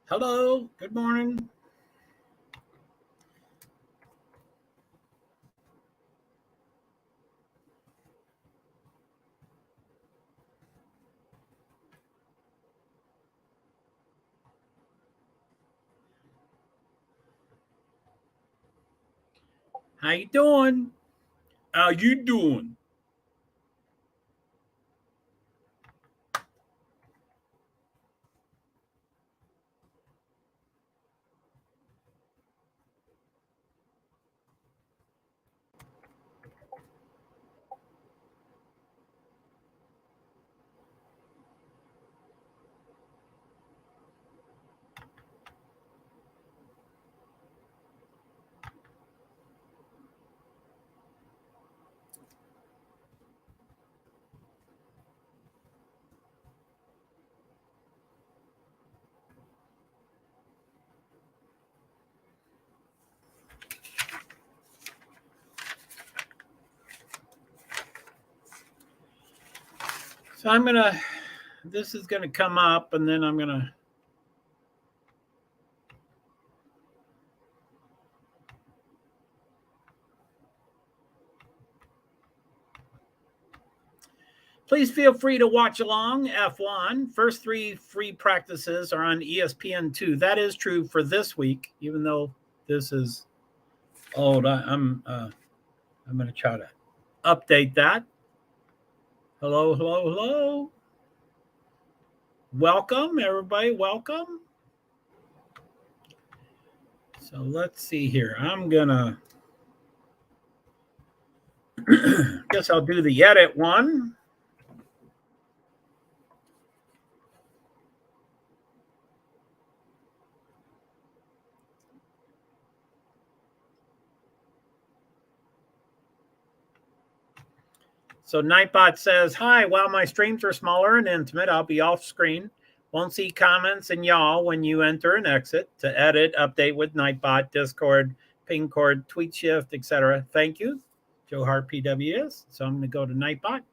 Hello, good morning. How you doing? How you doing? So this is gonna come up, and then I'm gonna. Please feel free to watch along. F1. First 3 free practices are on ESPN2. That is true for this week, even though this is old. I'm going to try to update that. Hello, hello, hello. Welcome, everybody. Welcome. So let's see here. I'm going to. Guess I'll do the edit one. So Nightbot says, hi, while my streams are smaller and intimate, I'll be off screen. Won't see comments and y'all when you enter and exit. To edit, update with Nightbot, Discord, Pingcord, Tweet Shift, etc. Thank you. JoeHart PwD's. So I'm going to go to Nightbot.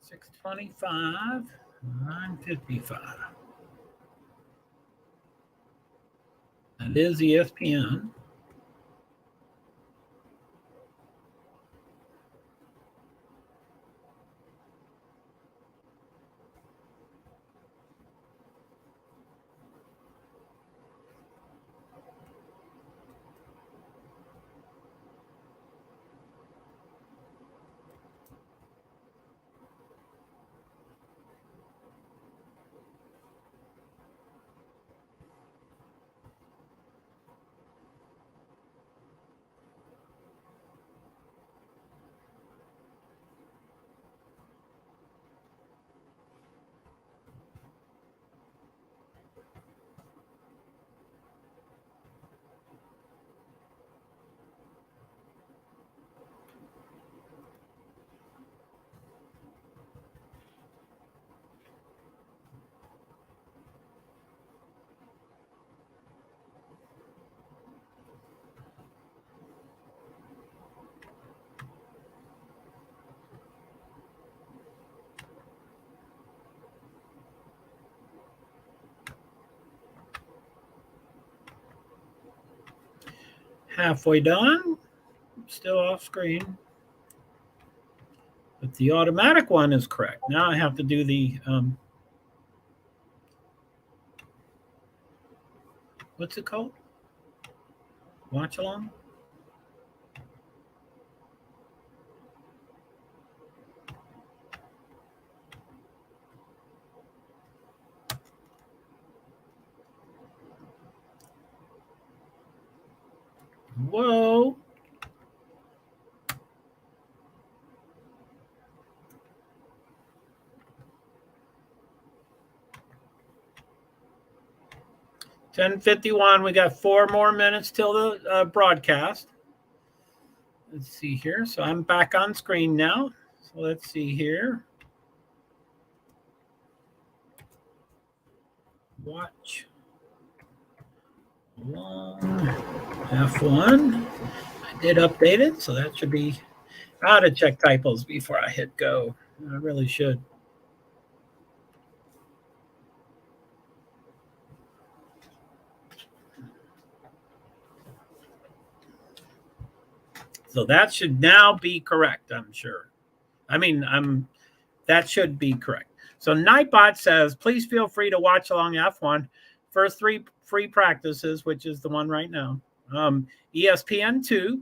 625, 955. That is ESPN. Halfway done. Still off screen. But the automatic one is correct. Now I have to do the, what's it called? Watch along? Whoa. $10:51. We got 4 more minutes till the broadcast. Let's see here. So I'm back on screen now. So let's see here. Watch long F1. I did update it, so that should be. I ought to check typos before I hit go. I really should. So that should now be correct, I'm sure. That should be correct. So Nightbot says, please feel free to watch along F1. First 3 free practices, which is the one right now. ESPN2.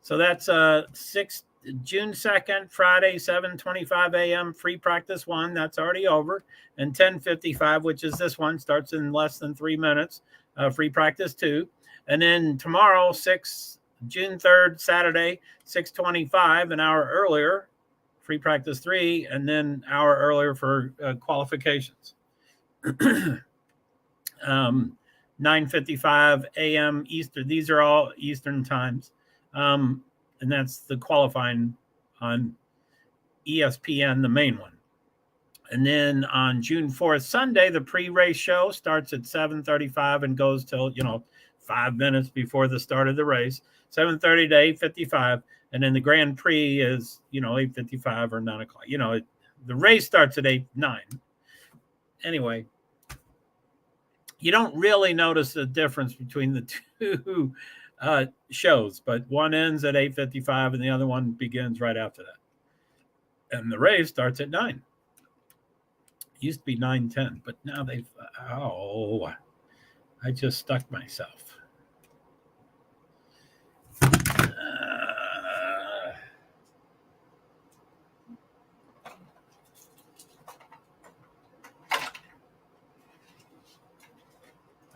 So that's June 2nd, Friday, 7:25 a.m. free practice 1. That's already over. And 10:55, which is this one, starts in less than 3 minutes. Free practice 2. And then tomorrow, June 3rd, Saturday, 6:25, an hour earlier, free practice 3, and then an hour earlier for qualifications. 9:55 a.m. Eastern. These are all Eastern times. And that's the qualifying on ESPN, the main one. And then on June 4th, Sunday, the pre-race show starts at 7:35 and goes till, 5 minutes before the start of the race, 7:30 to 8:55. And then the Grand Prix is, 8:55 or 9 o'clock. The race starts at 9. Anyway, you don't really notice the difference between the two shows, but one ends at 8:55 and the other one begins right after that. And the race starts at 9. It used to be 9:10, but now I just stuck myself.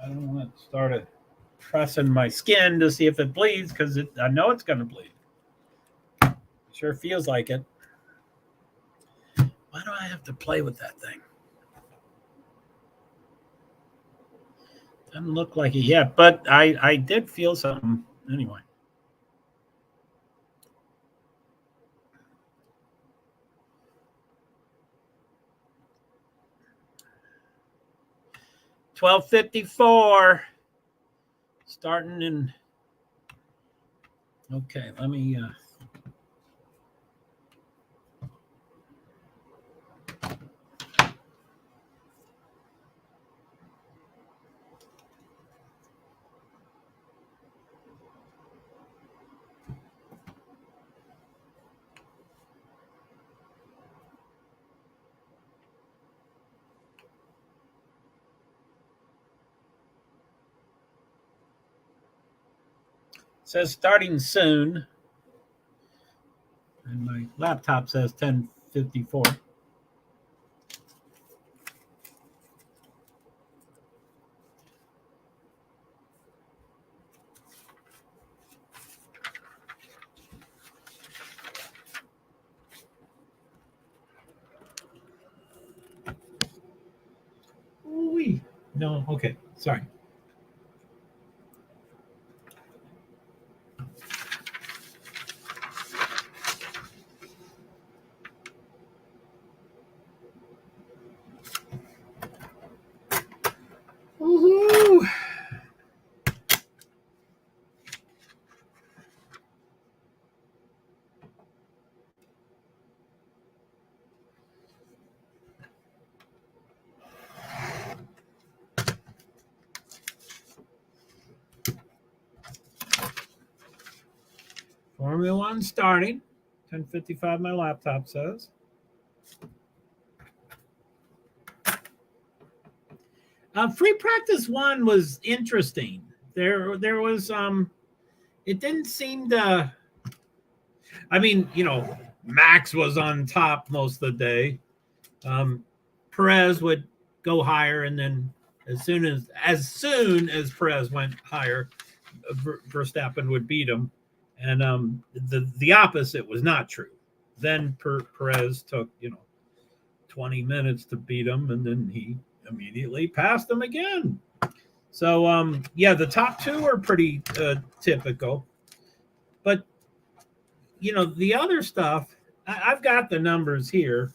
I don't want to start pressing my skin to see if it bleeds, because I know it's going to bleed. Sure feels like it. Why do I have to play with that thing? Doesn't look like it yet, but I did feel something anyway. $12.54 starting in. Okay, let me says starting soon, and my laptop says 10:54. Ooh-wee. No, okay, sorry. Woohoo! Formula One starting. 10:55, my laptop says. Free practice 1 was interesting. There was it didn't seem to. Max was on top most of the day. Perez would go higher, and then as soon as Perez went higher, Verstappen would beat him, and the opposite was not true. Then Perez took 20 minutes to beat him, and then he immediately passed him again. So the top two are pretty typical, but the other stuff, I've got the numbers here.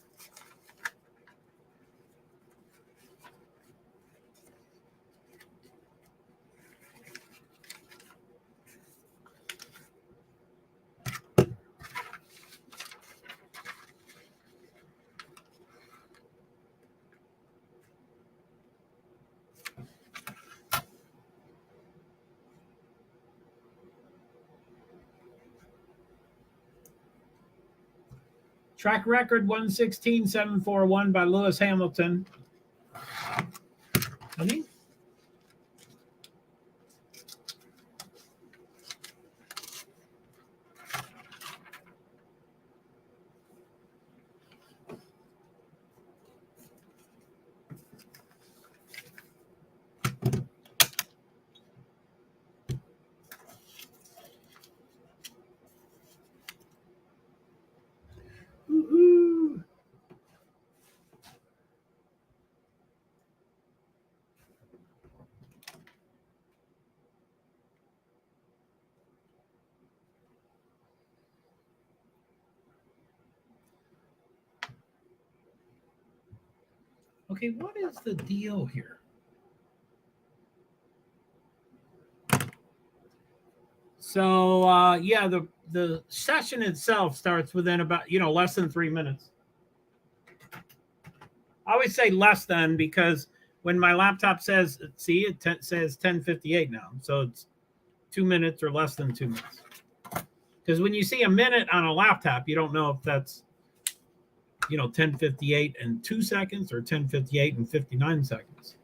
Track record 116.741 by Lewis Hamilton. Honey? Woo-hoo. Okay, what is the deal here? So the session itself starts within about less than 3 minutes. I always say less than because when my laptop says, see, it says 10:58 now, so it's 2 minutes or less than 2 minutes. Because when you see a minute on a laptop, you don't know if that's 10:58 and 2 seconds or 10:58 and 59 seconds.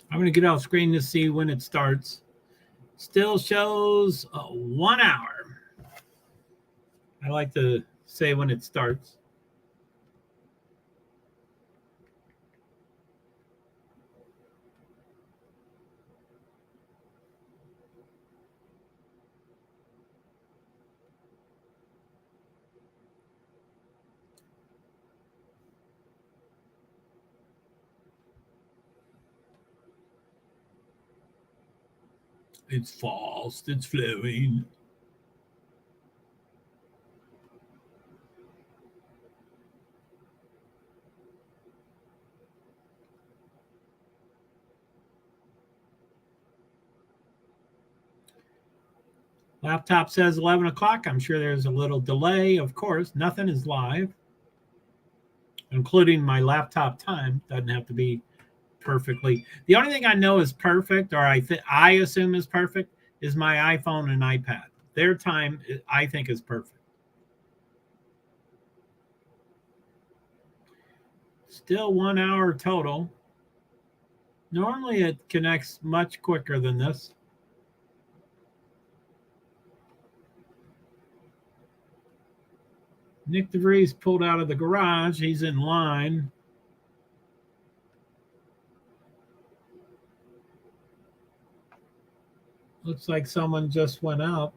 I'm going to get off screen to see when it starts. Still shows 1 hour. I like to say when it starts. It's fast. It's flowing. Laptop says 11 o'clock. I'm sure there's a little delay. Of course, nothing is live, including my laptop time. Doesn't have to be perfectly. The only thing I know is perfect, or I assume is perfect, is my iPhone and iPad. Their time, I think, is perfect. Still 1 hour total. Normally it connects much quicker than this. Nick DeVries pulled out of the garage. He's in line. Looks like someone just went out.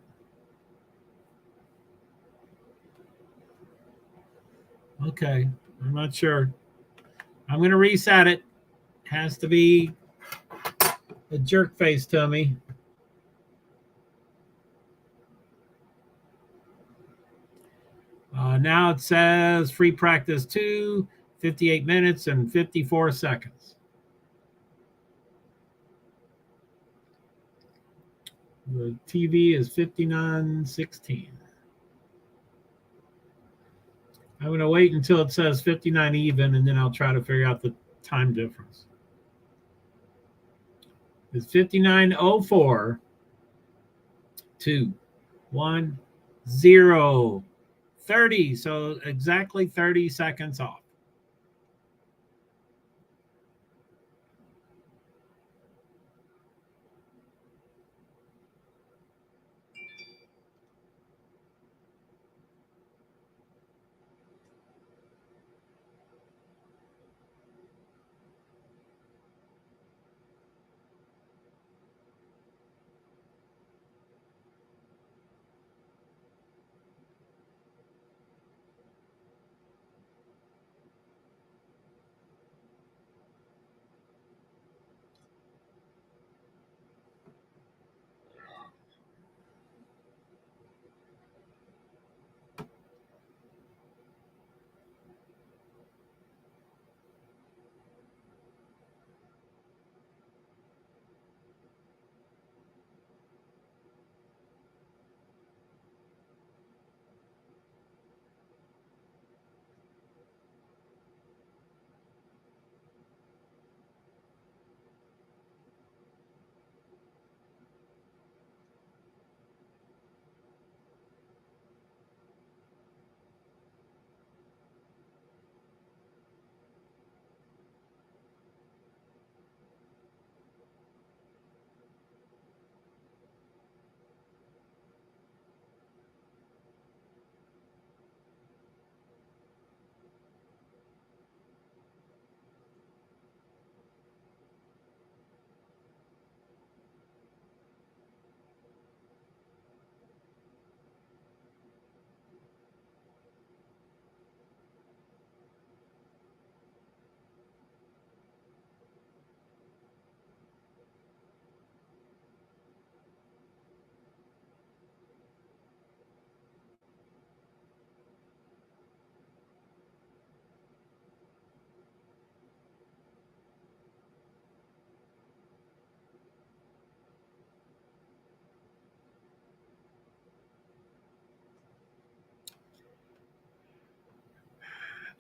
Okay, I'm not sure. I'm going to reset it. Has to be a jerk face to me. Now it says free practice 2, 58 minutes and 54 seconds. The TV is 59:16. I'm going to wait until it says 59 even, and then I'll try to figure out the time difference. It's 59:04, 2, 1, 0, 30. So exactly 30 seconds off.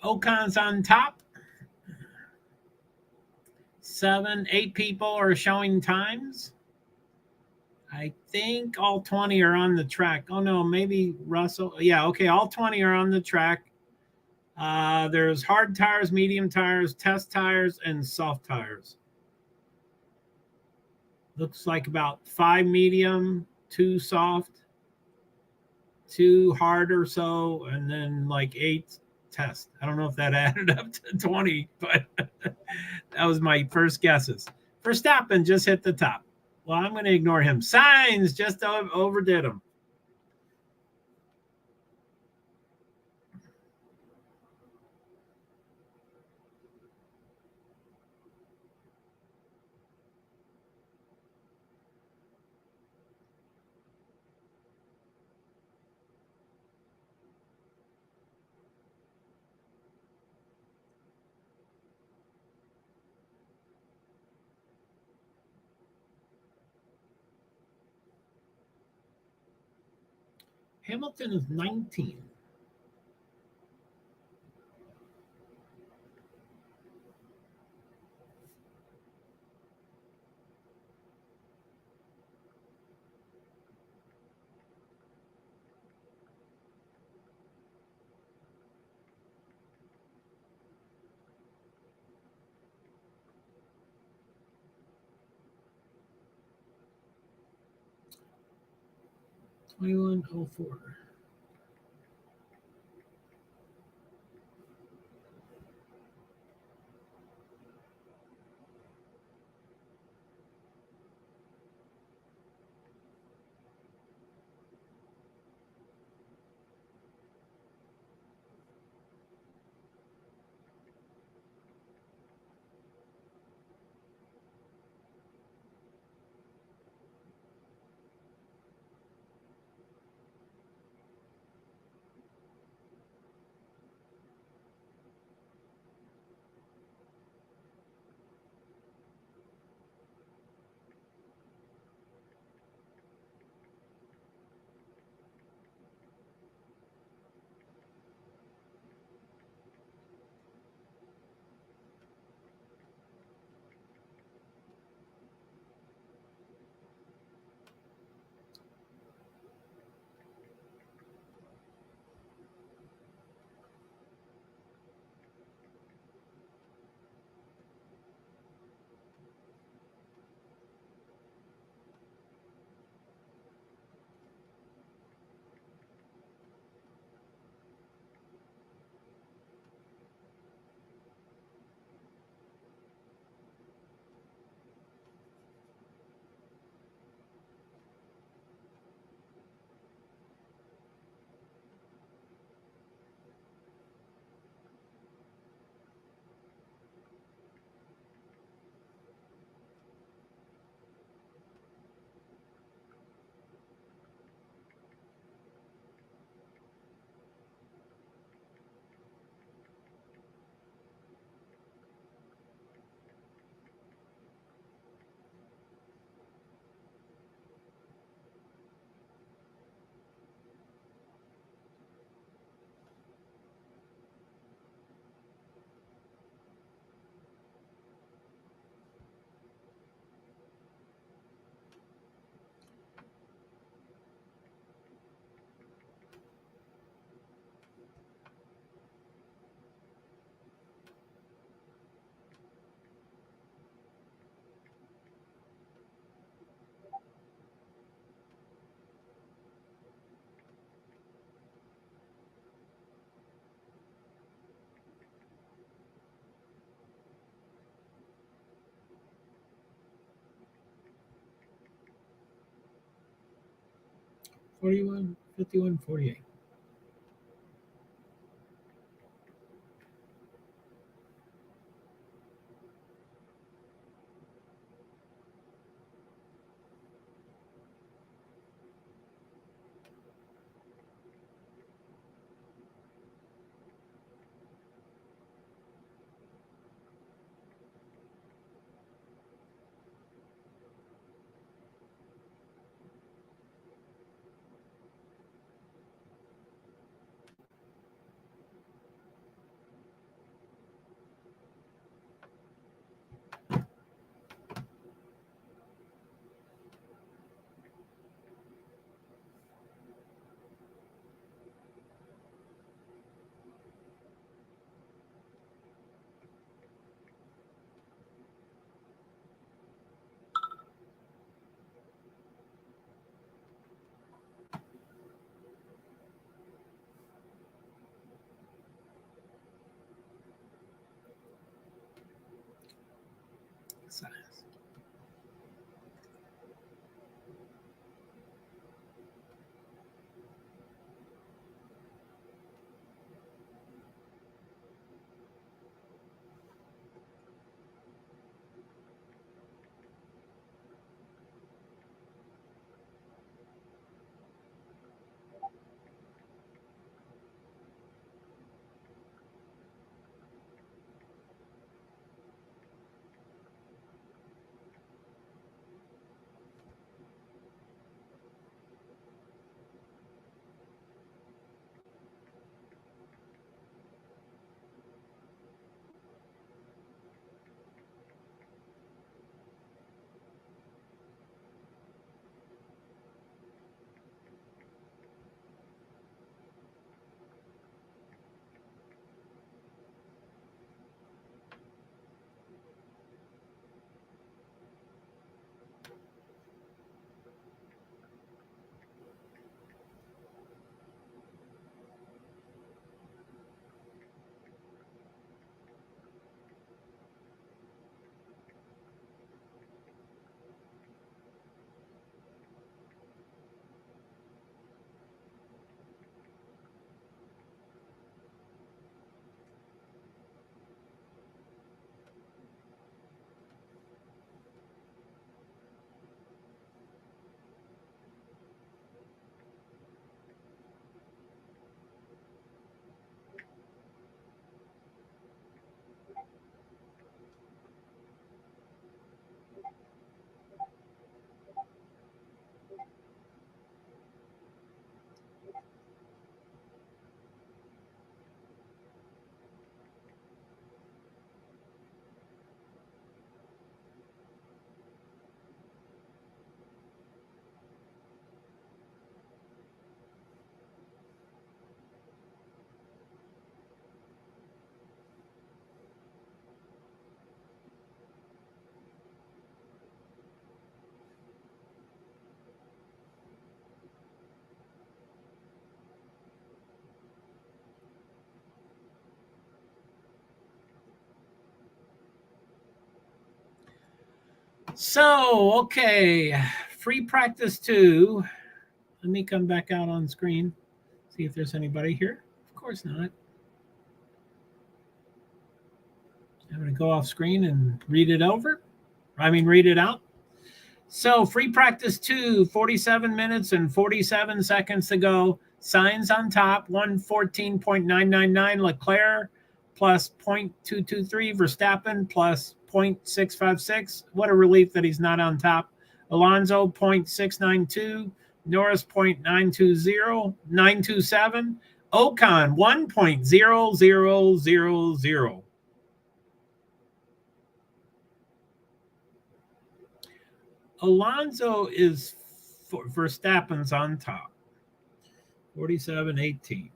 Ocon's on top. 7, 8 people are showing times. I think all 20 are on the track. Oh no, maybe Russell. Yeah, okay, all 20 are on the track. There's hard tires, medium tires, test tires, and soft tires. Looks like about 5 medium, 2 soft, 2 hard or so, and then like 8 test. I don't know if that added up to 20, but that was my first guesses. Verstappen just hit the top. Well, I'm going to ignore him. Sainz just overdid him. Hamilton is 19. $21.04. 41, 51, 48. So, okay, free practice 2. Let me come back out on screen, see if there's anybody here. Of course not. I'm going to go off screen and read it over. Read it out. So, free practice 2, 47 minutes and 47 seconds to go. Signs on top, 114.999 Leclerc plus 0.223 Verstappen plus 0.656. What a relief that he's not on top. Alonso 0.692, Norris 0.920, 927, Ocon 1.0000. Alonso is Verstappen's on top. 47.18.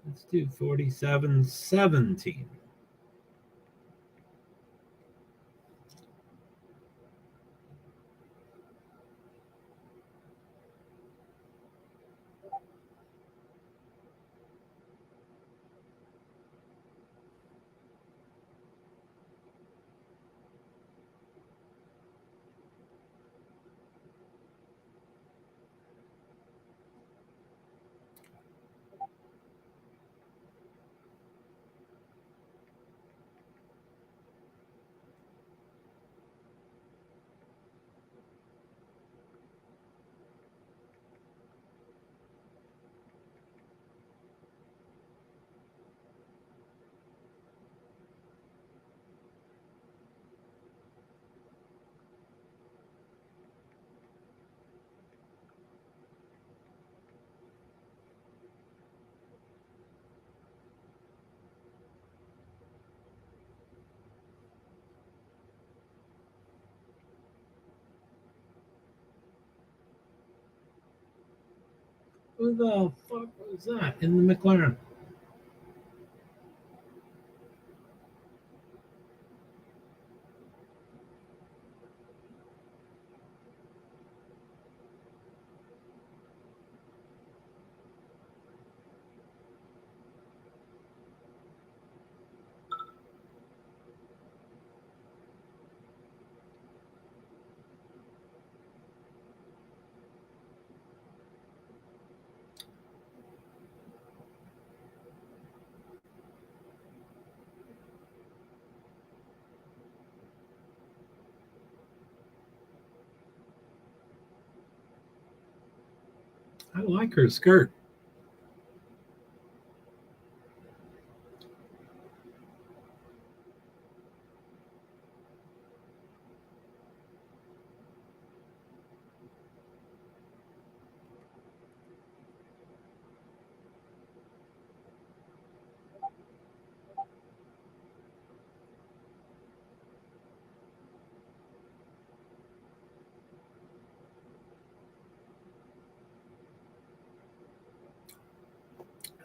Let's do 47.17. Who the fuck was that in the McLaren? I like her skirt.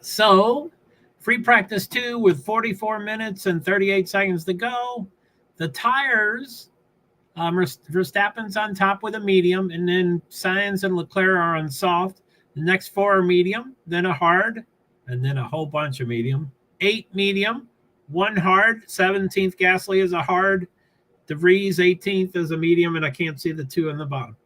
So, free practice 2 with 44 minutes and 38 seconds to go. The tires, Verstappen's on top with a medium, and then Sainz and Leclerc are on soft. The next 4 are medium, then a hard, and then a whole bunch of medium. 8 medium, 1 hard, 17th Gasly is a hard, De Vries 18th is a medium, and I can't see the 2 on the bottom.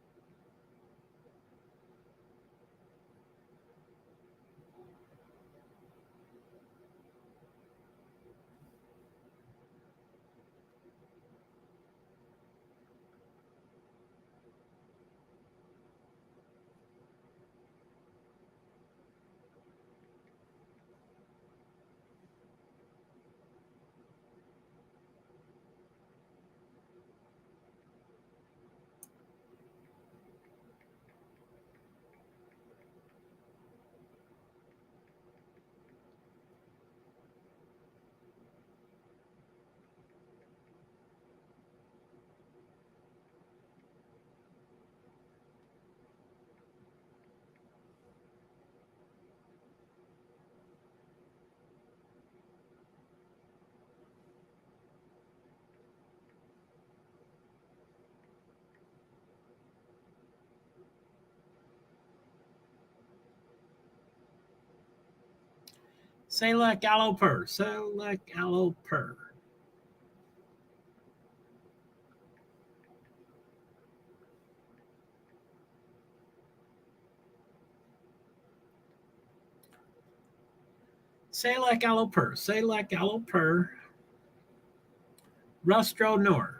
Select Alloper. Select Alloper. Select Alloper. Select Alloper. Rustro Nor.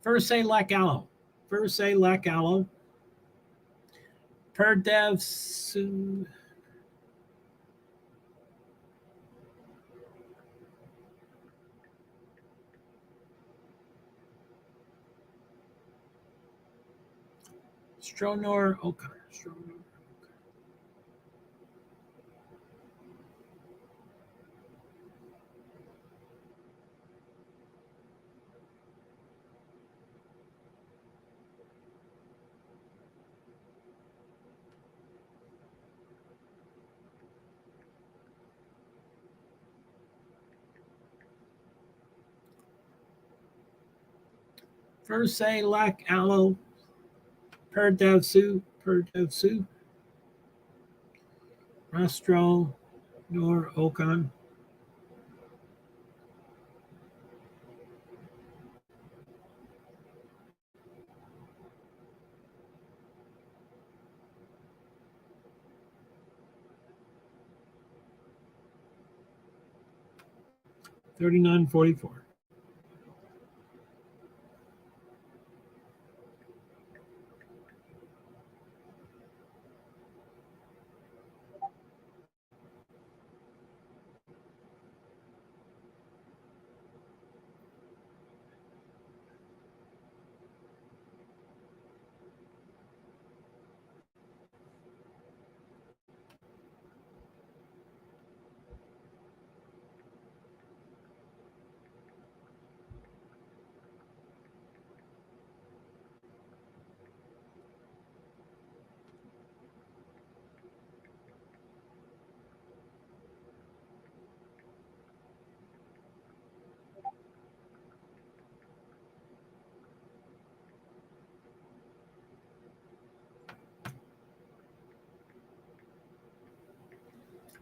First say lac aloe. First say lac aloe. Per dev su. Stronor Okan. Stronor. First say lac aloe. Per dev su. Per dev su. Rastro nor Okan. $39.44.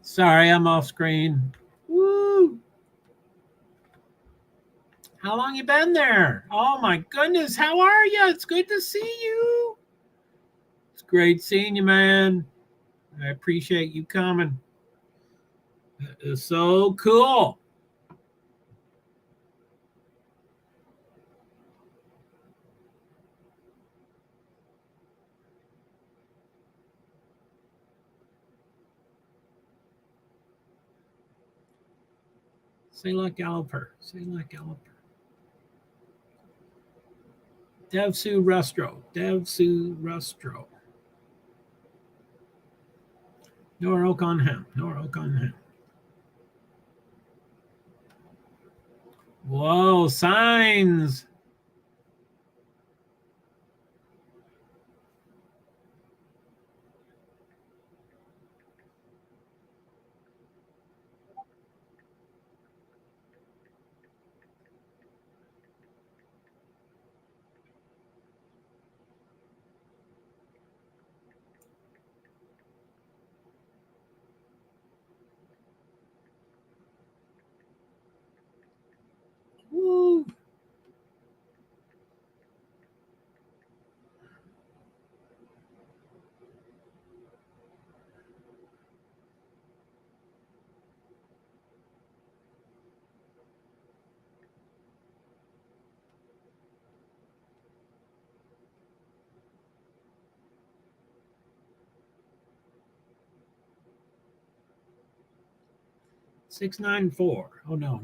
Sorry, I'm off screen. Woo! How long you been there? Oh my goodness, how are you? It's good to see you. It's great seeing you, man. I appreciate you coming. That is so cool. Say like Galloper. Say like Galloper. Devsu Restro. Devsu Restro. Nor Okan Hem. Nor Okan Hem. Whoa, signs. Woo. $694. Oh no.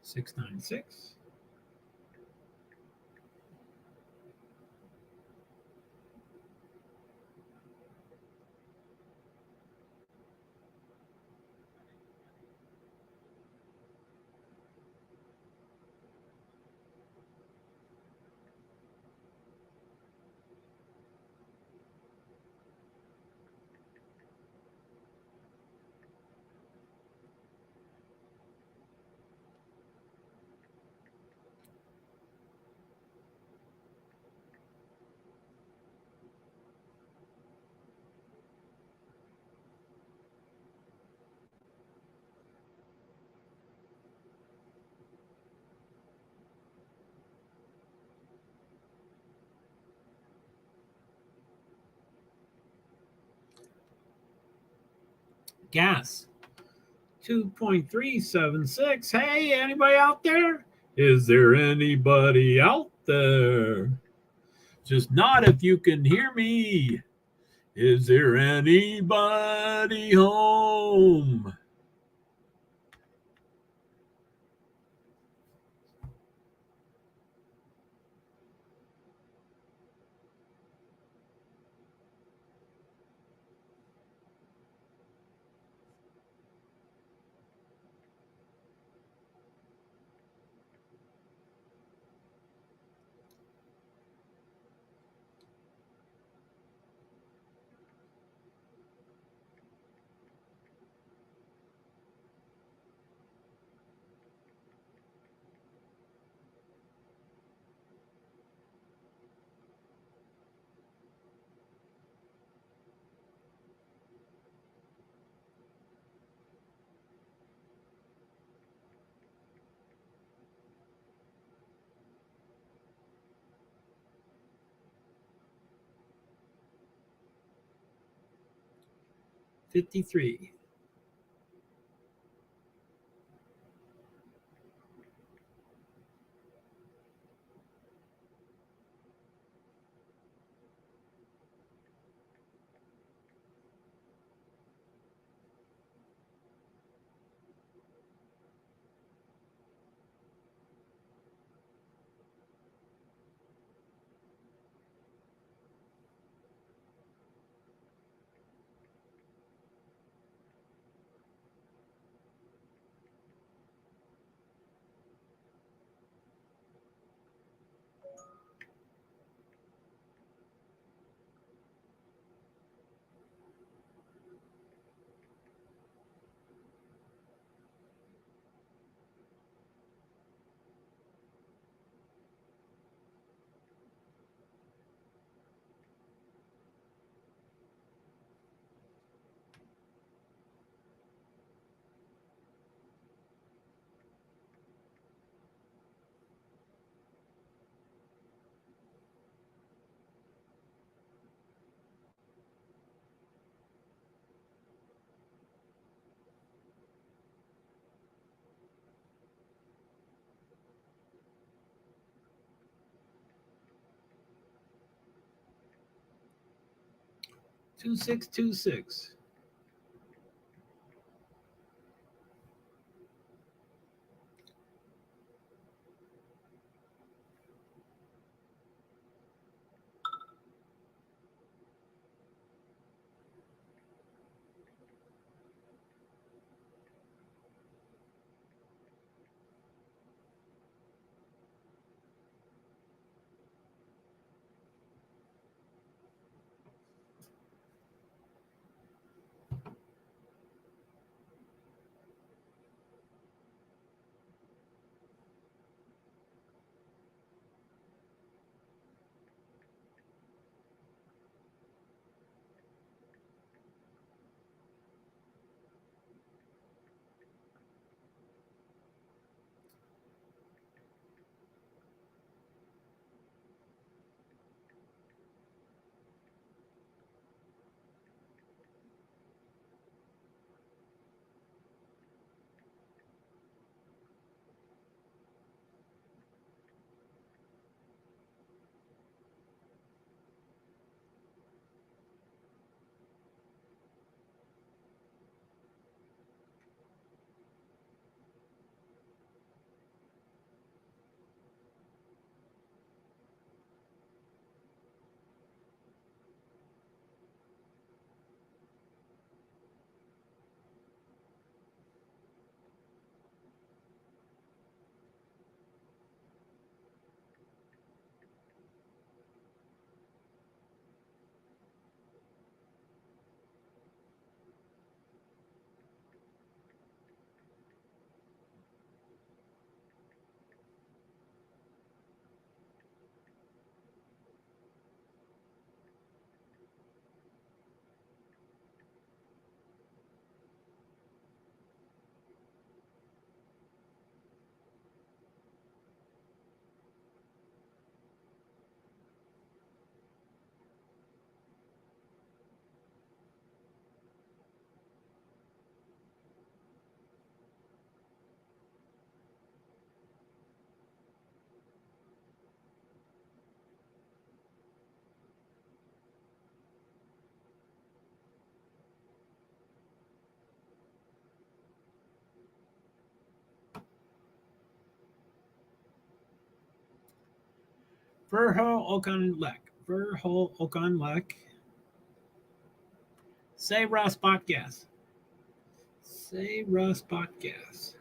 696. Gas 2.376. Hey, anybody out there? Is there anybody out there? Just nod if you can hear me. Is there anybody home? $53. 2626. Verho Okan Lek. Say Russ Podcast. Say Russ Podcast.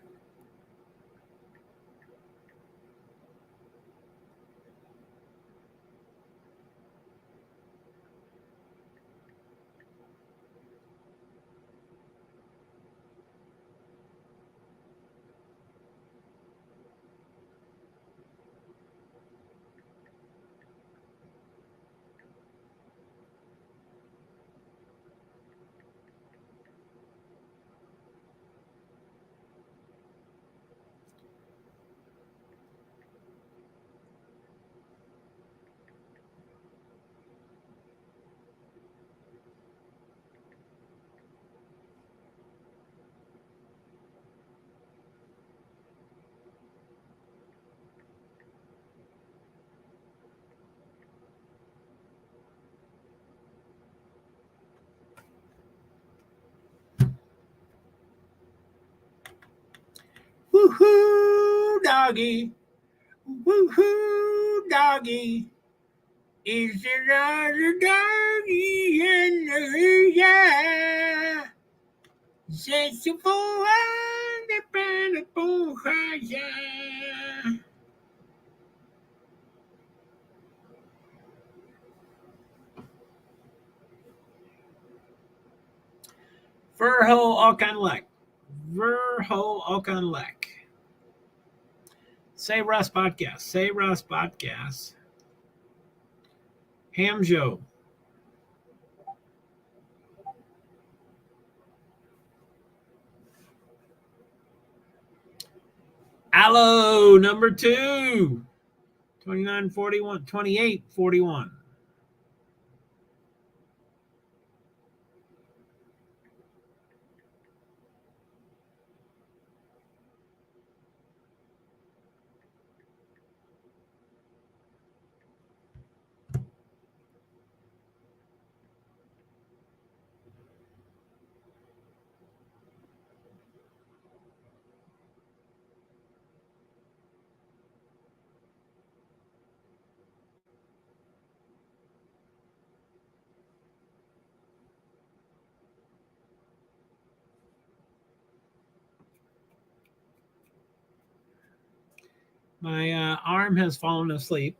Woohoo, doggy. Woohoo, doggy. Is another doggy in the yeah. Says the boy, the band of yeah. Verho Okanlek. Verho Okanlek. Say Russ Podcast. Say Russ Podcast. Hamjo. Allo, number 2. 2941. 2841. My arm has fallen asleep.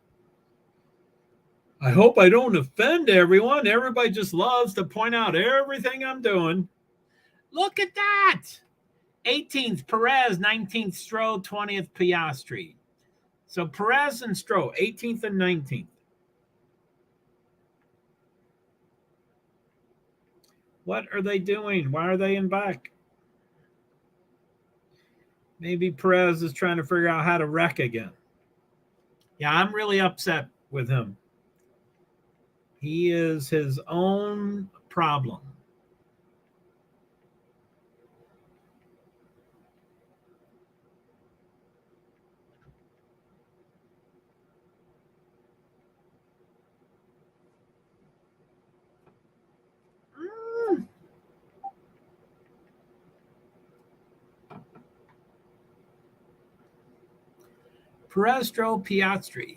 I hope I don't offend everyone. Everybody just loves to point out everything I'm doing. Look at that. 18th, Perez, 19th, Stroh, 20th, Piastri. So Perez and Stroh, 18th and 19th. What are they doing? Why are they in back? Maybe Perez is trying to figure out how to wreck again. Yeah, I'm really upset with him. He is his own problem. Perez, Stroh, Piastri,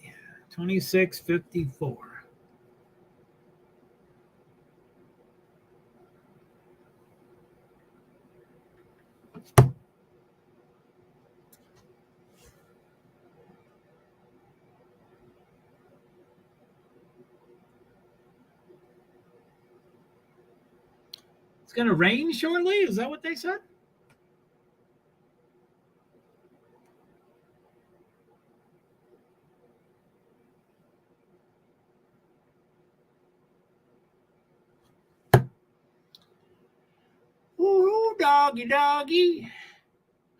26.54. It's going to rain shortly? Is that what they said? Ooh, doggy, doggy.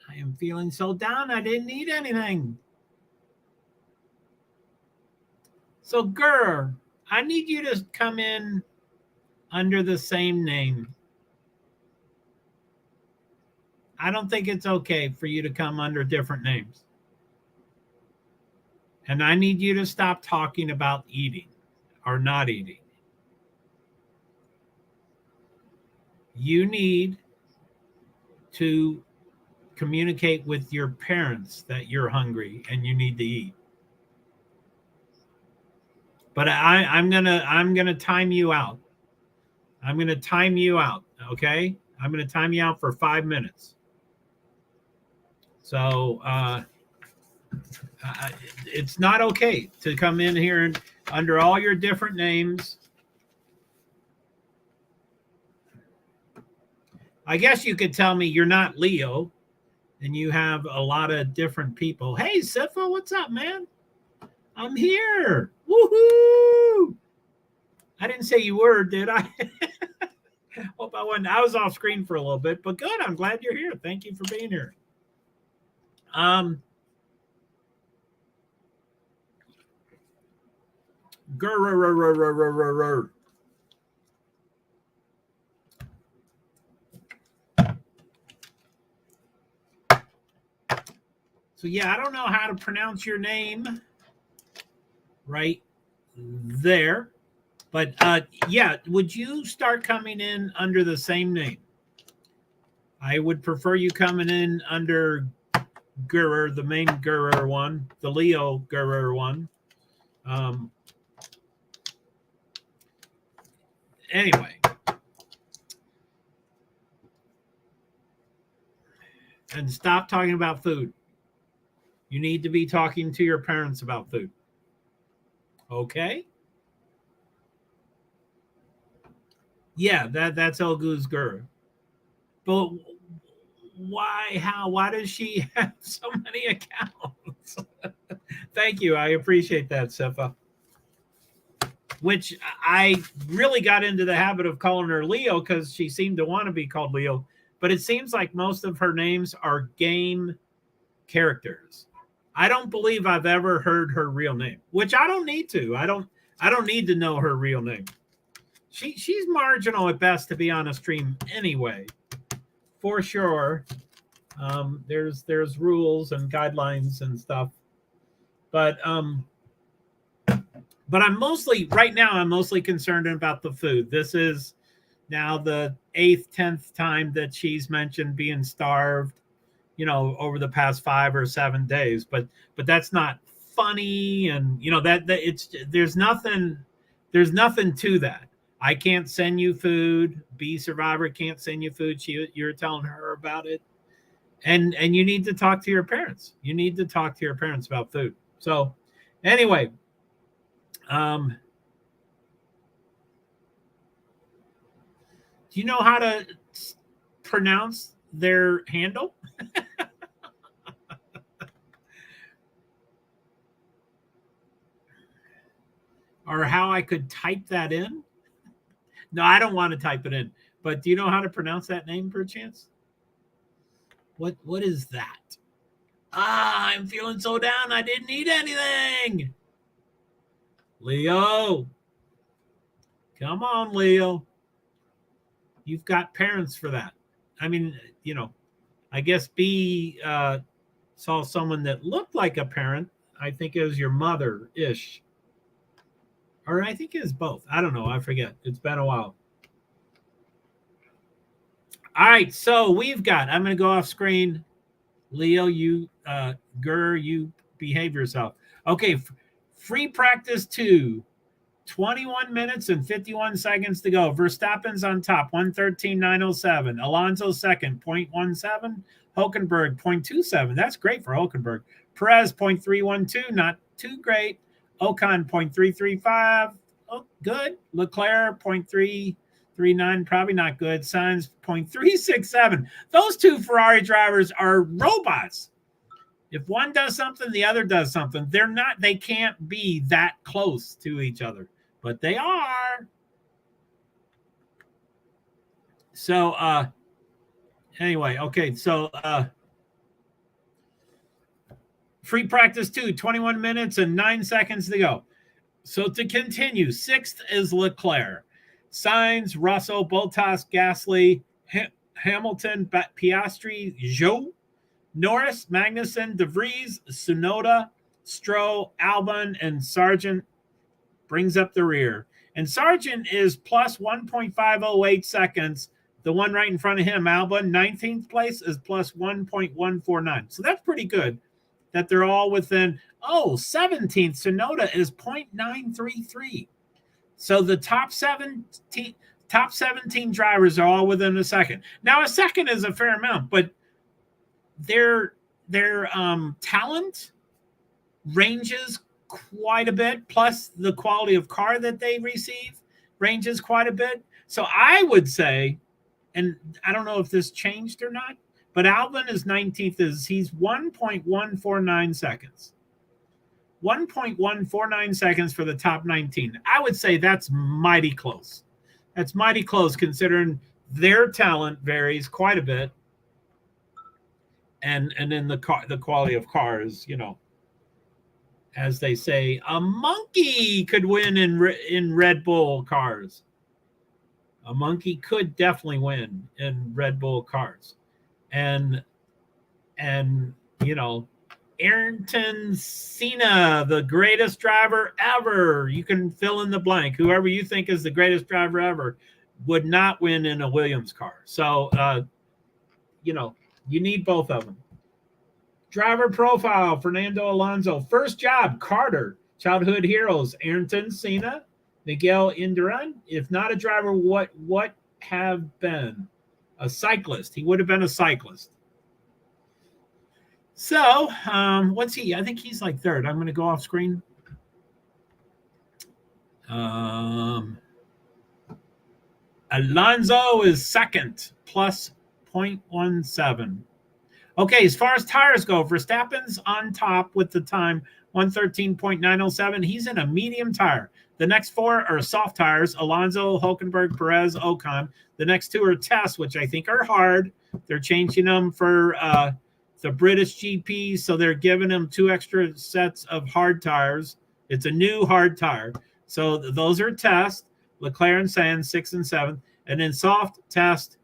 I am feeling so down. I didn't eat anything. So, Gurr, I need you to come in under the same name. I don't think it's okay for you to come under different names. And I need you to stop talking about eating or not eating. You need to communicate with your parents that you're hungry and you need to eat. But I'm gonna time you out. I'm gonna time you out. Okay, I'm gonna time you out for 5 minutes. So it's not okay to come in here and under all your different names. I guess you could tell me you're not Leo and you have a lot of different people. Hey, Sifa, what's up, man? I'm here. Woohoo! I didn't say you were, did I? Hope I wasn't. I was off screen for a little bit, but good. I'm glad you're here. Thank you for being here. So yeah, I don't know how to pronounce your name right there, but yeah, would you start coming in under the same name? I would prefer you coming in under Gurur, the main Gurur one, the Leo Gurur one. Anyway. And stop talking about food. You need to be talking to your parents about food. Okay? Yeah, that's Olgu's Guru. But why does she have so many accounts? Thank you. I appreciate that, Sifa. Which I really got into the habit of calling her Leo because she seemed to want to be called Leo. But it seems like most of her names are game characters. I don't believe I've ever heard her real name, which I don't need to. I don't need to know her real name. She's marginal at best to be on a stream anyway, for sure. There's rules and guidelines and stuff, but I'm mostly right now. I'm mostly concerned about the food. This is now the 8th, 10th time that she's mentioned being starved, over the past 5 or 7 days. But that's not funny, and that it's there's nothing to that. I can't send you food. B Survivor can't send you food. You're telling her about it, and you need to talk to your parents. You need to talk to your parents about food. So, anyway, do you know how to pronounce their handle? Or how I could type that in? No, I don't want to type it in. But do you know how to pronounce that name, perchance? What is that? I'm feeling so down. I didn't eat anything. Leo. Come on, Leo. You've got parents for that. I mean, I guess B saw someone that looked like a parent. I think it was your mother-ish. Or I think it's both. I don't know. I forget. It's been a while. All right. So we've got, I'm going to go off screen. Leo, you, you behave yourself. Okay. Free practice 2. 21 minutes and 51 seconds to go. Verstappen's on top, 113.907. Alonso second, 0.17. Hulkenberg, 0.27. That's great for Hulkenberg. Perez, 0.312. Not too great. Ocon, 0.335. Oh, good. Leclerc, 0.339. Probably not good. Sainz, 0.367. Those two Ferrari drivers are robots. If one does something, the other does something. They can't be that close to each other, but they are. So, anyway, okay. So, free practice 2, 21 minutes and 9 seconds to go. So to continue, 6th is Leclerc. Sainz, Russell, Bottas, Gasly, Hamilton, Piastri, Zhou, Norris, Magnussen, De Vries, Tsunoda, Stroll, Albon, and Sargent brings up the rear. And Sargent is plus 1.508 seconds. The one right in front of him, Albon, 19th place, is plus 1.149. So that's pretty good. that they're all within. 17th, Sonota is 0.933. So the top 17 drivers are all within a second. Now, a second is a fair amount, but their talent ranges quite a bit, plus the quality of car that they receive ranges quite a bit. So I would say, and I don't know if this changed or not, but Alvin is 19th. He's 1.149 seconds. 1.149 seconds for the top 19. I would say that's mighty close. That's mighty close considering their talent varies quite a bit. And then the quality of cars, as they say, a monkey could win in Red Bull cars. A monkey could definitely win in Red Bull cars. And Ayrton Senna, the greatest driver ever. You can fill in the blank. Whoever you think is the greatest driver ever would not win in a Williams car. So, you need both of them. Driver profile, Fernando Alonso. First job, Carter. Childhood heroes, Ayrton Senna, Miguel Indurain. If not a driver, what have been? A cyclist. He would have been a cyclist. So, what's he? I think he's like third. I'm going to go off screen. Alonso is second, plus 0.17. Okay, as far as tires go, Verstappen's on top with the time 113.907. He's in a medium tire. The next four are soft tires: Alonso, Hülkenberg, Perez, Ocon. The next two are tests, which I think are hard. They're changing them for the British GP, so they're giving them 2 extra sets of hard tires. It's a new hard tire. So those are tests. Leclerc and Sainz, 6th and 7th. And then soft, test,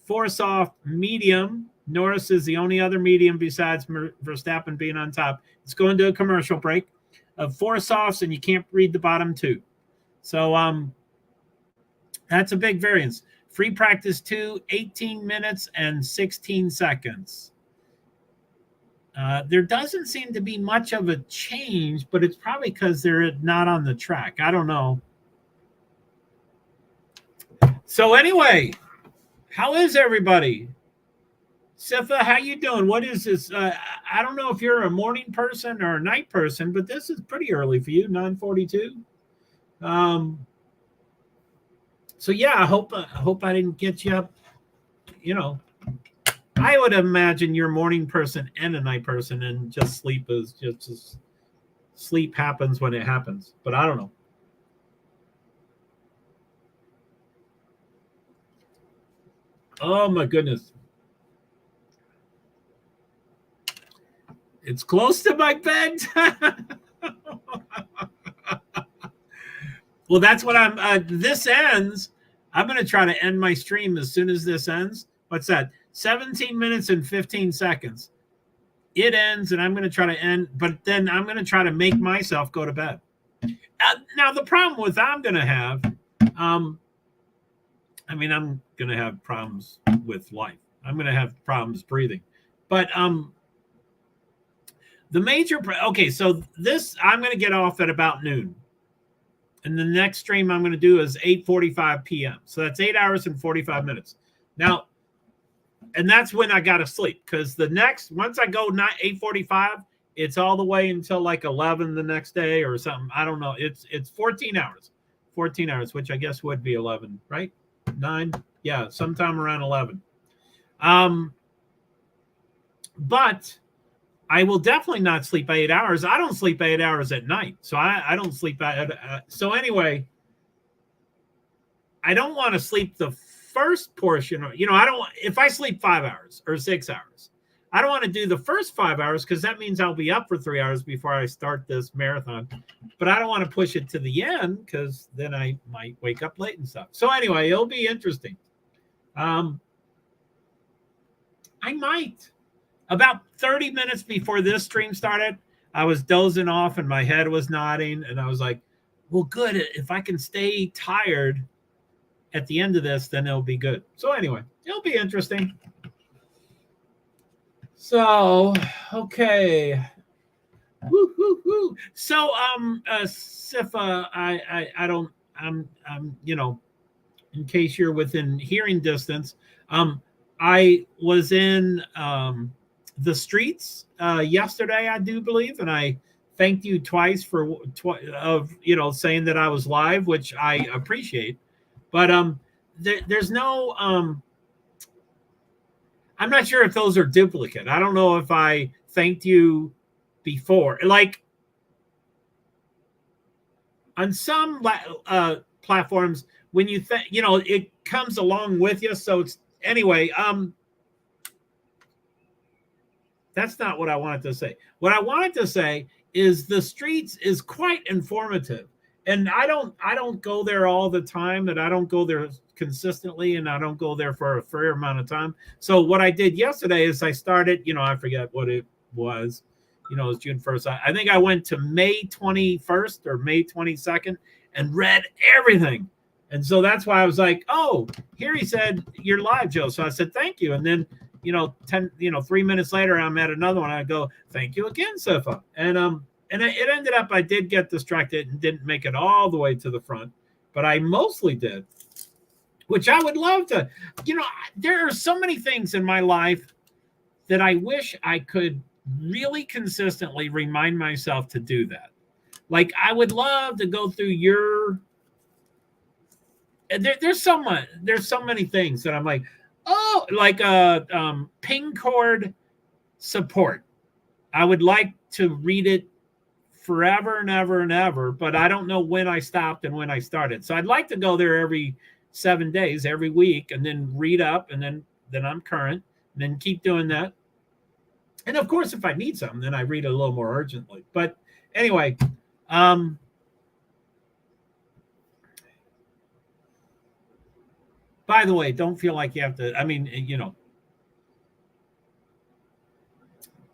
4 soft, medium. Norris is the only other medium besides Verstappen being on top. Let's go into a commercial break of 4 softs, and you can't read the bottom 2. So that's a big variance. Free practice 2, 18 minutes and 16 seconds. There doesn't seem to be much of a change, but it's probably because they're not on the track. I don't know. So anyway, how is everybody? Sifa, how you doing? What is this? I don't know if you're a morning person or a night person, but this is pretty early for you, 9:42. So yeah, I hope I didn't get you up. I would imagine you're a morning person and a night person, and just sleep happens when it happens. But I don't know. Oh my goodness. It's close to my bed. Well, that's what this ends. I'm going to try to end my stream as soon as this ends. What's that? 17 minutes and 15 seconds. It ends, and I'm going to try to end, but then I'm going to try to make myself go to bed. Now, the problem with I'm going to have, I'm going to have problems with life. I'm going to have problems breathing. But the major, okay, so this, I'm going to get off at about noon. And the next stream I'm going to do is 8:45 p.m. So that's 8 hours and 45 minutes. Now, and that's when I got to sleep, because once I go 8:45, it's all the way until like 11 the next day or something. I don't know. It's 14 hours. 14 hours, which I guess would be 11, right? 9? Yeah, sometime around 11. But I will definitely not sleep 8 hours. I don't sleep 8 hours at night. So I don't sleep. So anyway, I don't want to sleep the first portion. If I sleep 5 hours or 6 hours, I don't want to do the first 5 hours, because that means I'll be up for 3 hours before I start this marathon. But I don't want to push it to the end, because then I might wake up late and stuff. So anyway, it'll be interesting. I might. About 30 minutes before this stream started, I was dozing off and my head was nodding. And I was like, well, good. If I can stay tired at the end of this, then it'll be good. So anyway, it'll be interesting. So, okay. Woo, woo, woo. So, Sifa, I'm, in case you're within hearing distance, I was in the streets yesterday, I do believe, and I thanked you twice for saying that I was live, which I appreciate. But there's no I'm not sure if those are duplicate. I don't know if I thanked you before. Like on some platforms, when you it comes along with you. So it's anyway. That's not what I wanted to say. What I wanted to say is the streets is quite informative, and I don't go there all the time, and I don't go there consistently, and I don't go there for a fair amount of time. So what I did yesterday is I started, I forget what it was. It was June 1st. I think I went to May 21st or May 22nd and read everything. And so that's why I was like, oh, here he said, you're live, Joe. So I said, thank you. And then 3 minutes later, I'm at another one. I go, thank you again, Sifa. And it ended up, I did get distracted and didn't make it all the way to the front, but I mostly did, which I would love to. There are so many things in my life that I wish I could really consistently remind myself to do that. Like I would love to go through your. There's so many things that I'm like, oh, like ping cord support. I would like to read it forever and ever and ever, but I don't know when I stopped and when I started. So I'd like to go there every 7 days, every week, and then read up, and then I'm current, and then keep doing that. And of course, if I need something, then I read it a little more urgently. But anyway, by the way, don't feel like you have to,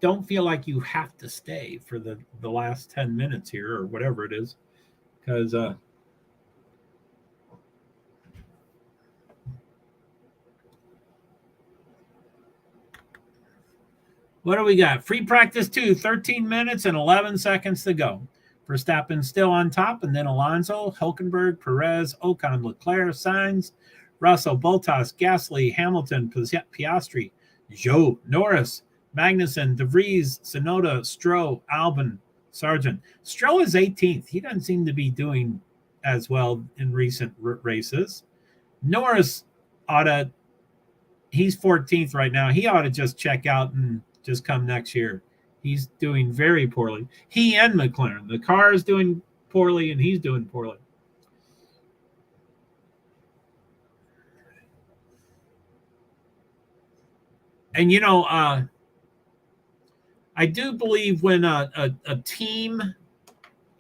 don't feel like you have to stay for the last 10 minutes here or whatever it is. Because what do we got? Free practice 2, 13 minutes and 11 seconds to go. Verstappen still on top, and then Alonso, Hülkenberg, Perez, Ocon, Leclerc, Sainz, Russell, Bottas, Gasly, Hamilton, Piastri, Zhou, Norris, Magnussen, De Vries, Tsunoda, Stroll, Albon, Sargent. Stroll is 18th. He doesn't seem to be doing as well in recent races. Norris he's 14th right now. He ought to just check out and just come next year. He's doing very poorly. He and McLaren. The car is doing poorly, and he's doing poorly. And, I do believe when a team,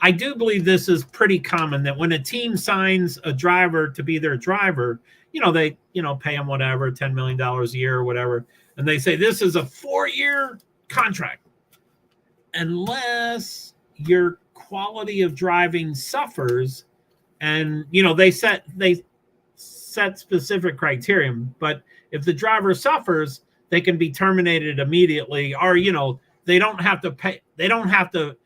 I do believe this is pretty common, that when a team signs a driver to be their driver, they, pay him whatever, $10 million a year or whatever. And they say, this is a 4-year contract. Unless your quality of driving suffers, and, they set specific criterion, but if the driver suffers, they can be terminated immediately, or, they don't have to pay. They don't have to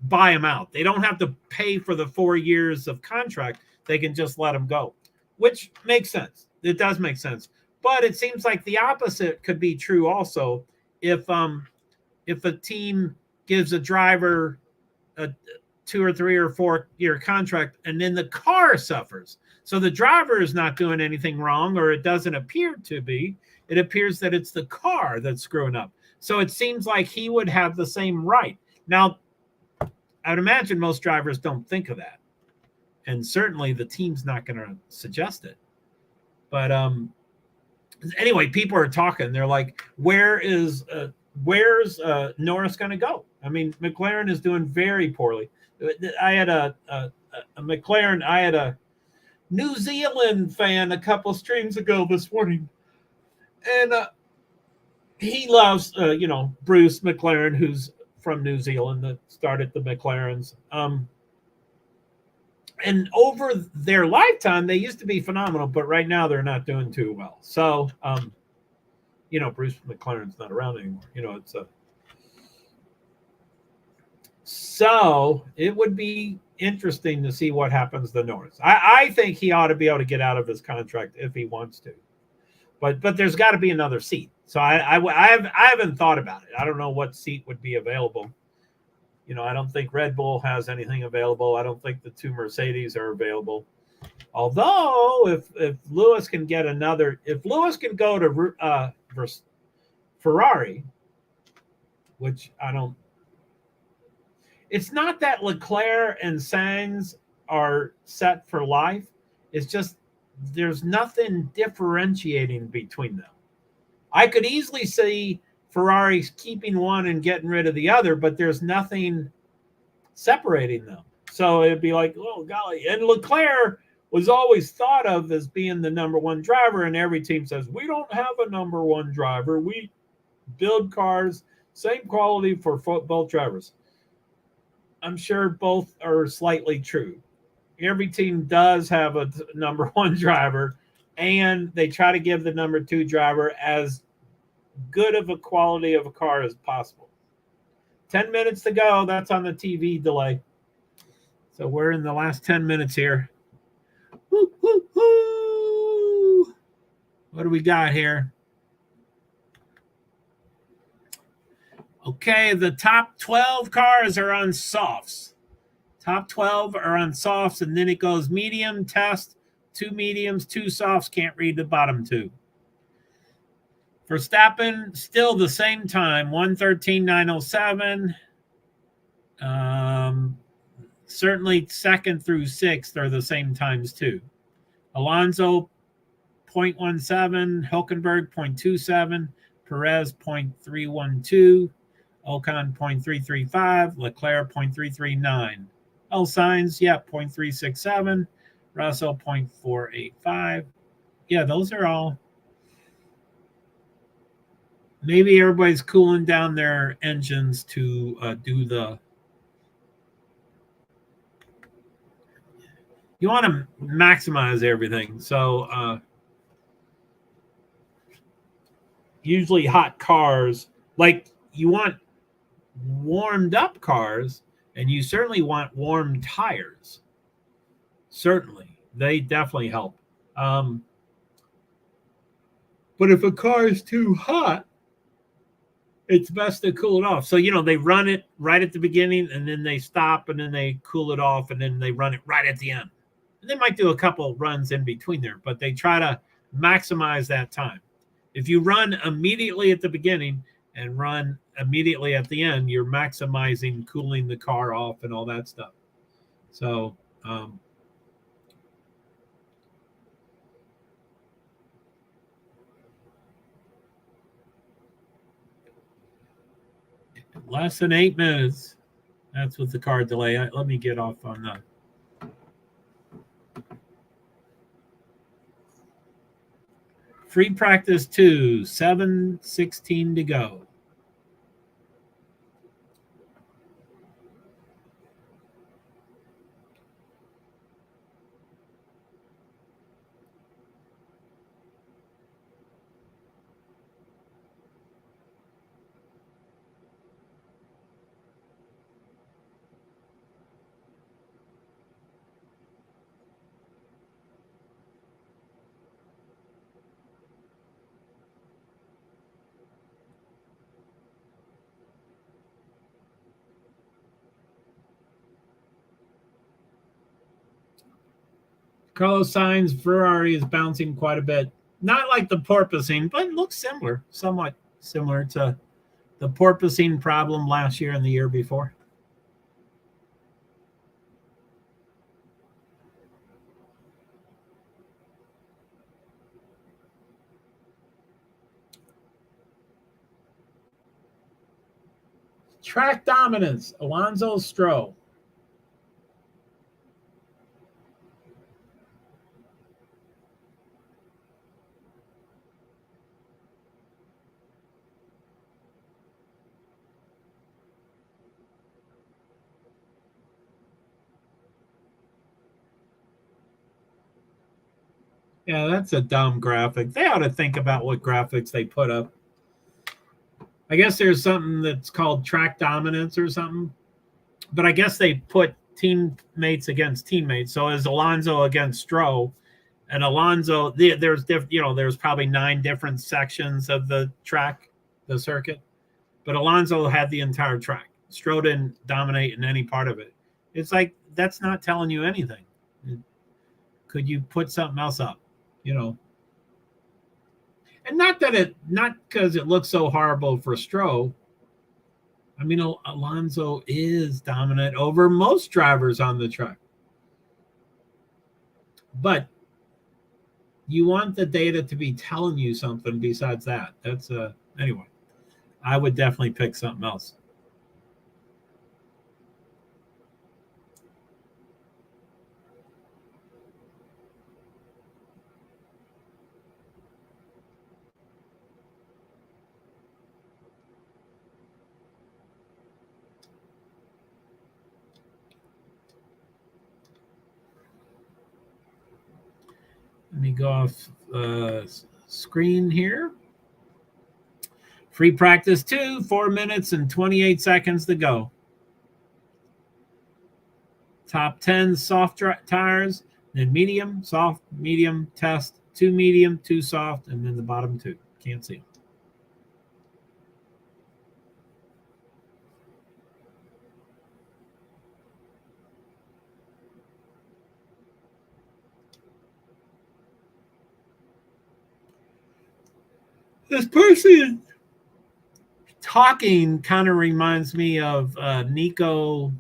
buy them out. They don't have to pay for the 4 years of contract. They can just let them go, which makes sense. It does make sense. But it seems like the opposite could be true also. If a team gives a driver a 2 or 3 or 4 year contract, and then the car suffers. So the driver is not doing anything wrong, or it doesn't appear to be. It appears that it's the car that's screwing up. So it seems like he would have the same right. Now, I would imagine most drivers don't think of that. And certainly the team's not going to suggest it. But anyway, people are talking. They're like, where's Norris going to go? I mean, McLaren is doing very poorly. I had a McLaren, I had a New Zealand fan a couple streams ago this morning. And he loves, Bruce McLaren, who's from New Zealand, that started the McLarens. And over their lifetime, they used to be phenomenal, but right now they're not doing too well. So, Bruce McLaren's not around anymore. It's a. So it would be interesting to see what happens to Norris. I think he ought to be able to get out of his contract if he wants to, but there's got to be another seat. So I haven't thought about it. I don't know what seat would be available. You know, I don't think Red Bull has anything available. I don't think the two Mercedes are available. Although if Lewis can get another, if Lewis can go to Ferrari, which I don't. It's not that Leclerc and Sainz are set for life. It's just there's nothing differentiating between them. I could easily see Ferrari keeping one and getting rid of the other, but there's nothing separating them. So it'd be like, oh, golly. And Leclerc was always thought of as being the number one driver, and every team says, we don't have a number one driver. We build cars, same quality for both drivers. I'm sure both are slightly true. Every team does have a number one driver, and they try to give the number two driver as good of a quality of a car as possible. 10 minutes to go. That's on the TV delay. So we're in the last 10 minutes here. Woo, woo, woo. What do we got here? Okay, the top 12 cars are on softs. Top 12 are on softs, and then it goes medium, test, 2 mediums, 2 softs. Can't read the bottom 2. Verstappen, still the same time, 1:13.907. Certainly second through sixth are the same times too. Alonso, 0.17, Hülkenberg, 0.27, Perez, 0.312, Ocon, 0.335, Leclerc, 0.339. Sainz, 0.367, Russell, 0.485. Yeah, those are all. Maybe everybody's cooling down their engines to do the. You want to maximize everything. So usually hot cars, like you want warmed up cars, and you certainly want warm tires. Certainly. They definitely help. But if a car is too hot, it's best to cool it off. So, they run it right at the beginning, and then they stop, and then they cool it off, and then they run it right at the end. And they might do a couple runs in between there, but they try to maximize that time. If you run immediately at the beginning and run immediately at the end, you're maximizing cooling the car off and all that stuff. So, less than 8 minutes. That's with the car delay. Let me get off on that. Free practice 2, 7:16 to go. Carlos Sainz Ferrari is bouncing quite a bit. Not like the porpoising, but it looks similar, somewhat similar to the porpoising problem last year and the year before. Track dominance, Alonso Stroll. Yeah, that's a dumb graphic. They ought to think about what graphics they put up. I guess there's something that's called track dominance or something, but I guess they put teammates against teammates. So is Alonso against Stroh, and Alonso, there's probably 9 different sections of the track, the circuit, but Alonso had the entire track. Stroh didn't dominate in any part of it. It's like, that's not telling you anything. Could you put something else up, And not because it looks so horrible for Stroh. I mean, Alonso is dominant over most drivers on the track. But you want the data to be telling you something besides that. That's anyway, I would definitely pick something else. Let me go off screen here. Free practice 2, 4 minutes and 28 seconds to go. Top 10 soft tires, then medium, soft, medium, test, 2 medium, 2 soft, and then the bottom 2. Can't see them. This person talking kind of reminds me of Nico,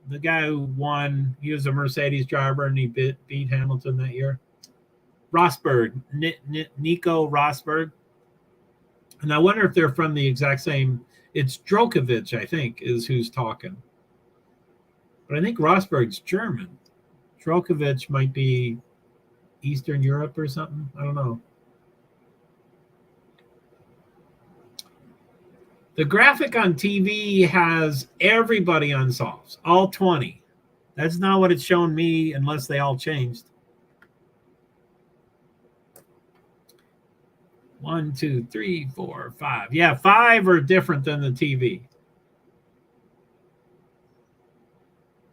the guy who won. He was a Mercedes driver and he beat Hamilton that year. Rosberg, Nico Rosberg. And I wonder if they're from the exact same. It's Djokovic, I think, is who's talking. But I think Rosberg's German. Djokovic might be Eastern Europe or something. I don't know. The graphic on TV has everybody on softs, all 20. That's not what it's showing me unless they all changed. 1, 2, 3, 4, 5. Yeah, 5 are different than the TV.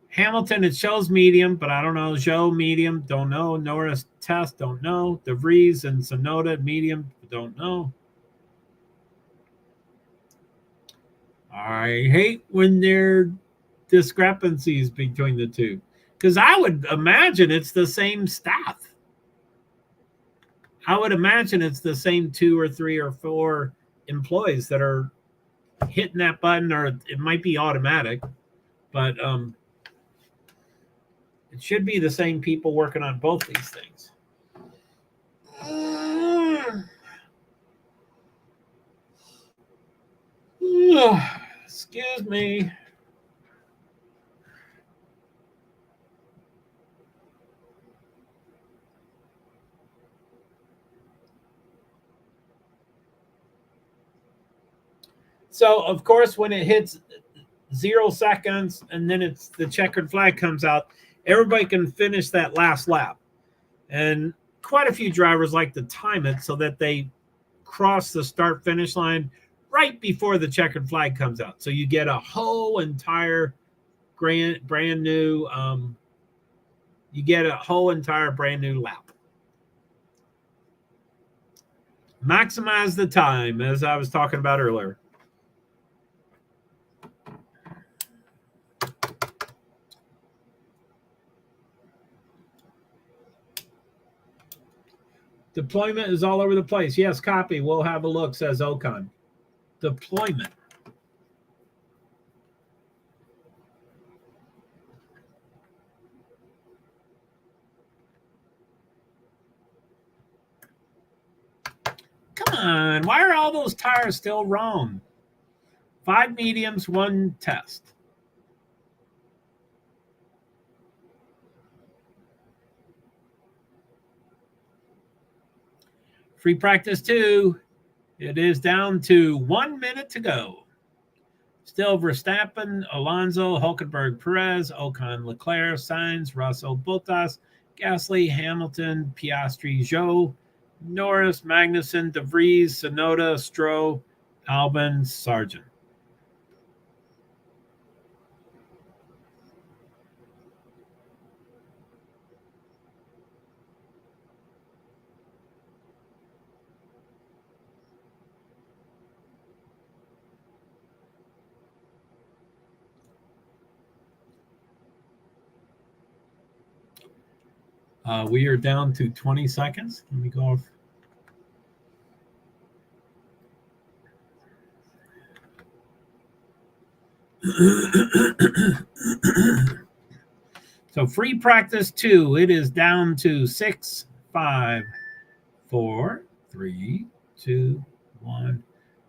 Hamilton, it shows medium, but I don't know. Joe, medium, don't know. Norris, test, don't know. DeVries and Sonoda, medium, don't know. I hate when there are discrepancies between the two, because I would imagine it's the same staff. I would imagine it's the same 2 or 3 or 4 employees that are hitting that button, or it might be automatic, but it should be the same people working on both these things. Excuse me. So, of course, when it hits 0 seconds and then it's the checkered flag comes out, everybody can finish that last lap. And quite a few drivers like to time it so that they cross the start-finish line right before the checkered flag comes out. So you get a whole entire brand new lap. Maximize the time, as I was talking about earlier. Deployment is all over the place. Yes, copy. We'll have a look, says Ocon. Deployment. Come on. Why are all those tires still wrong? 5 mediums, 1 test. Free practice 2. It is down to 1 minute to go. Still Verstappen, Alonso, Hülkenberg, Perez, Ocon, Leclerc, Sainz, Russell, Bottas, Gasly, Hamilton, Piastri, Zhou, Norris, Magnussen, DeVries, Sonoda, Stroh, Albon, Sargent. We are down to 20 seconds. Let me go off. So free practice 2, it is down to 6, 5, 4, 3, 2, 1,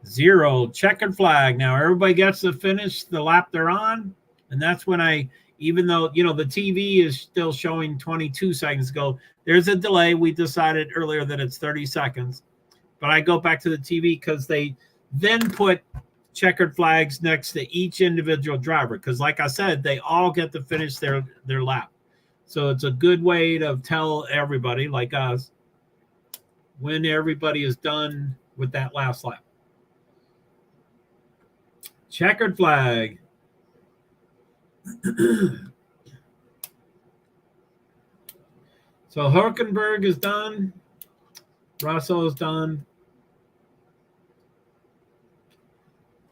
0. Checkered flag. Now everybody gets to finish the lap they're on. And that's when even though, the TV is still showing 22 seconds ago, there's a delay. We decided earlier that it's 30 seconds. But I go back to the TV because they then put checkered flags next to each individual driver. Because like I said, they all get to finish their lap. So it's a good way to tell everybody, like us, when everybody is done with that last lap. Checkered flag. So Hulkenberg is done. Russell is done.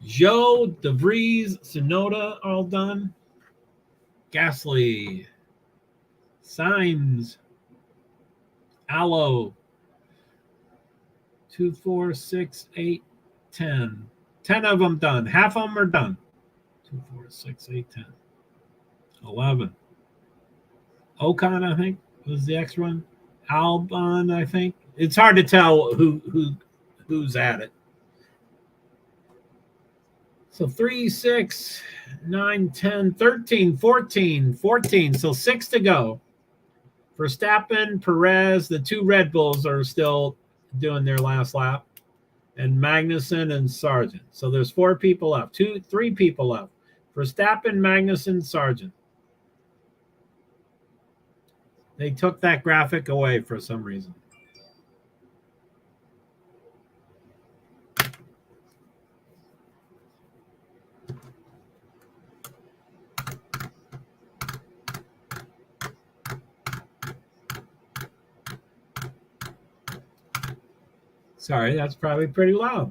Joe, DeVries, Tsunoda, all done. Gasly, Sainz, Allo, 2, 4, 6, 8, 10. 10 of them done. Half of them are done. 2, 4, 6, 8, 10. 11. Ocon, I think, was the extra one. Albon, I think. It's hard to tell who's at it. So 3, 6, 9, 10, 13, 14. So 6 to go. Verstappen, Perez, the 2 Red Bulls are still doing their last lap. And Magnussen and Sargent. So there's 4 people left. 3 people left. Verstappen, Magnussen, Sargent. They took that graphic away for some reason. Sorry, that's probably pretty loud.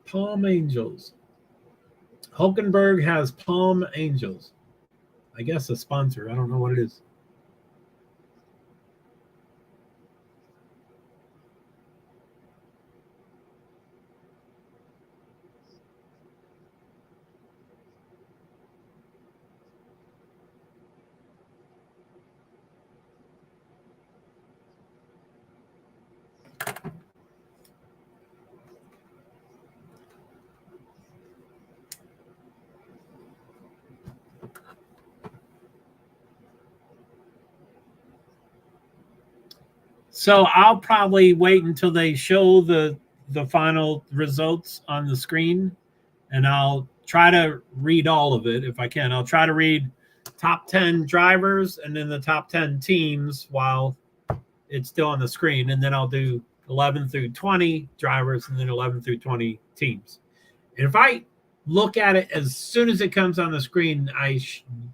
Palm Angels. Hulkenberg has Palm Angels. I guess a sponsor. I don't know what it is. So I'll probably wait until they show the final results on the screen, and I'll try to read all of it if I can. I'll try to read top 10 drivers and then the top 10 teams while it's still on the screen, and then I'll do 11 through 20 drivers and then 11 through 20 teams. And if I look at it as soon as it comes on the screen, I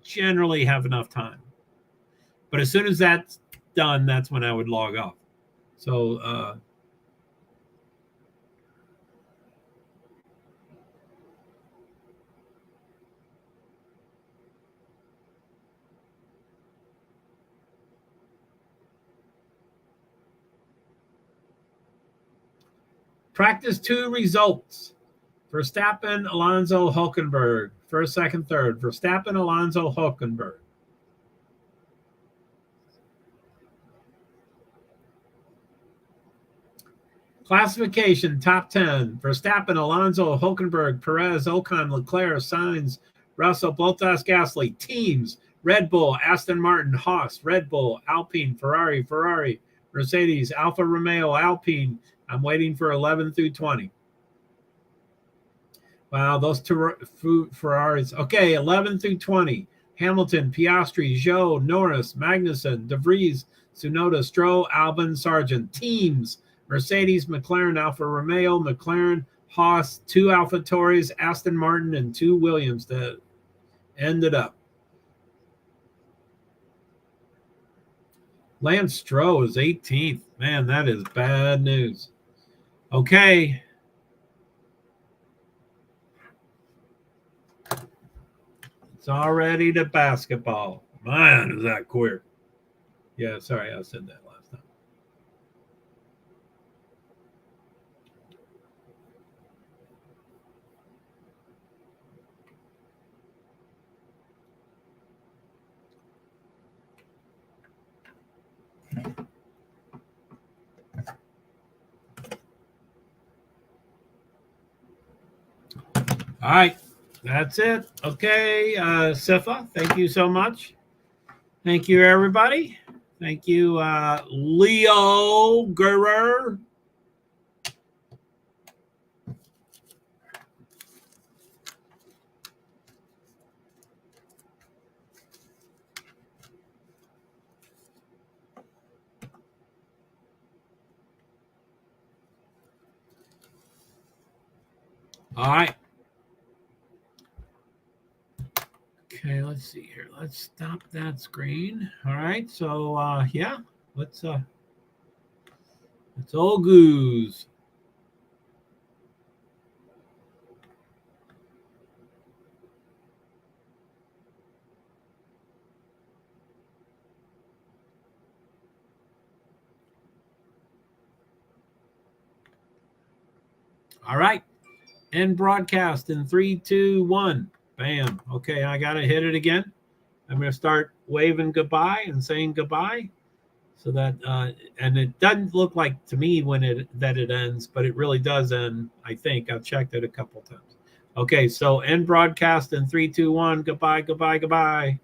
generally have enough time. But as soon as that's done, that's when I would log off. So practice 2 results. Verstappen, Alonso, Hulkenberg. First, second, third. Verstappen, Alonso, Hulkenberg. Classification, top 10. Verstappen, Alonso, Hulkenberg, Perez, Ocon, Leclerc, Sainz, Russell, Bottas, Gasly. Teams, Red Bull, Aston Martin, Haas, Red Bull, Alpine, Ferrari, Mercedes, Alfa Romeo, Alpine. I'm waiting for 11 through 20. Wow, those 2 Ferraris. Okay, 11 through 20. Hamilton, Piastri, Zhou, Norris, Magnussen, DeVries, Tsunoda, Stroll, Albon, Sargent. Teams, Mercedes, McLaren, Alfa Romeo, McLaren, Haas, 2 AlphaTauris, Aston Martin, and 2 Williams that ended up. Lance Stroll is 18th. Man, that is bad news. Okay. Let's It's already to basketball. Man, is that quick. Yeah, sorry, I said that last time. All right, that's it. Okay, Sifa, thank you so much. Thank you, everybody. Thank you, Leo Guerrer. All right. Okay, let's see here. Let's stop that screen. All right, so yeah, let's all goose. All right, end broadcast in 3, 2, 1. Bam. Okay, I gotta hit it again. I'm gonna start waving goodbye and saying goodbye. So that and it doesn't look like to me when it ends, but it really does end. I think I've checked it a couple times. Okay, so end broadcast in 3, 2, 1. Goodbye, goodbye, goodbye.